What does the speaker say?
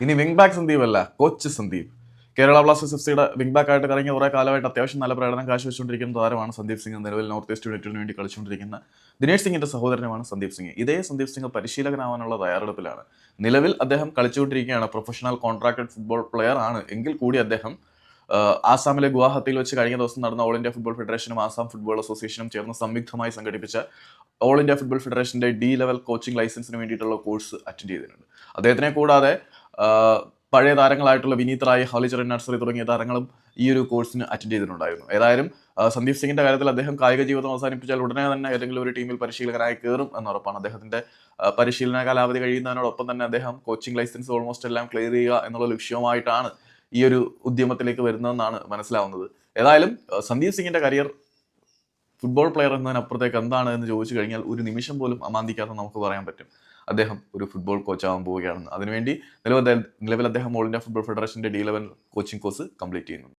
ഇനി wing back Sandeep അല്ല, coach Sandeep. Kerala Blasters എഫ്.സിയുടെ വിംഗ് ബാക്ക് ആയിട്ട് കഴിഞ്ഞ കുറേ കാലമായിട്ട് അത്യാവശ്യം നല്ല പ്രകടനം കാഴ്ചവെച്ചുകൊണ്ടിരിക്കുന്ന താരമാണ് സന്ദീപ് സിംഗ്. നിലവിൽ നോർത്ത് ഈസ്റ്റ് യുണൈറ്റഡിന് വേണ്ടി കളിച്ചുകൊണ്ടിരിക്കുന്ന ദിനേഷ് സിംഗിന്റെ സഹോദരനുമാണ് സന്ദീപ് സിംഗ്. ഇതേ സന്ദീപ് സിംഗ് പരിശീലകനാവാനുള്ള തയ്യാറെടുപ്പിലാണ്. നിലവിൽ അദ്ദേഹം കളിച്ചുകൊണ്ടിരിക്കുകയാണ്. പ്രൊഫഷണൽ കോൺട്രാക്റ്റഡ് ഫുട്ബോൾ പ്ലെയർ ആണ്. എങ്കിൽ കൂടി അദ്ദേഹം ആസാമിലെ ഗുവാഹത്തിയിൽ വെച്ച് കഴിഞ്ഞ ദിവസം നടന്ന ഓൾ ഇന്ത്യ ഫുട്ബോൾ ഫെഡറേഷനും ആസാം ഫുട്ബോൾ അസോസിയേഷനും ചേർന്ന് സംയുക്തമായി സംഘടിപ്പിച്ച ഓൾ ഇന്ത്യ ഫുട്ബോൾ ഫെഡറേഷന്റെ ഡി ലെവൽ കോച്ചിങ് ലൈസൻസിന് വേണ്ടിയിട്ടുള്ള കോഴ്സ് അറ്റൻഡ് ചെയ്തിട്ടുണ്ട്. അദ്ദേഹത്തിനെ കൂടാതെ പഴയ താരങ്ങളായിട്ടുള്ള വിനീത് റായ്, ഹോളിചരൺ നർസറി തുടങ്ങിയ താരങ്ങളും ഈ ഒരു കോഴ്സിന് അറ്റൻഡ് ചെയ്തിട്ടുണ്ടായിരുന്നു. ഏതായാലും സന്ദീപ് സിംഗിന്റെ കാര്യത്തിൽ അദ്ദേഹം കായിക ജീവിതം അവസാനിപ്പിച്ചാൽ ഉടനെ തന്നെ ഏതെങ്കിലും ഒരു ടീമിൽ പരിശീലകനായി കയറും എന്നുറപ്പാണ്. അദ്ദേഹത്തിന്റെ പരിശീലന കാലാവധി കഴിയുന്നതിനോടൊപ്പം തന്നെ അദ്ദേഹം കോച്ചിങ് ലൈസൻസ് ഓൾമോസ്റ്റ് എല്ലാം ക്ലിയർ ചെയ്യുക എന്നുള്ള ലക്ഷ്യവുമായിട്ടാണ് ഈ ഒരു ഉദ്യമത്തിലേക്ക് വരുന്നതെന്നാണ് മനസ്സിലാവുന്നത്. ഏതായാലും സന്ദീപ് സിംഗിന്റെ കരിയർ ഫുട്ബോൾ പ്ലെയർ എന്നതിനപ്പുറത്തേക്ക് എന്താണ് എന്ന് ചോദിച്ചു കഴിഞ്ഞാൽ ഒരു നിമിഷം പോലും അമാന്തിക്കാതെ നമുക്ക് പറയാൻ പറ്റും അദ്ദേഹം ഒരു ഫുട്ബോൾ കോച്ചാവാൻ പോവുകയാണെന്ന്. അതിനുവേണ്ടി നിലവിൽ അദ്ദേഹം ഓൾ ഇന്ത്യ ഫുട്ബോൾ ഫെഡറേഷന്റെ D11 കോച്ചിങ് കോഴ്സ് കംപ്ലീറ്റ് ചെയ്യുന്നു.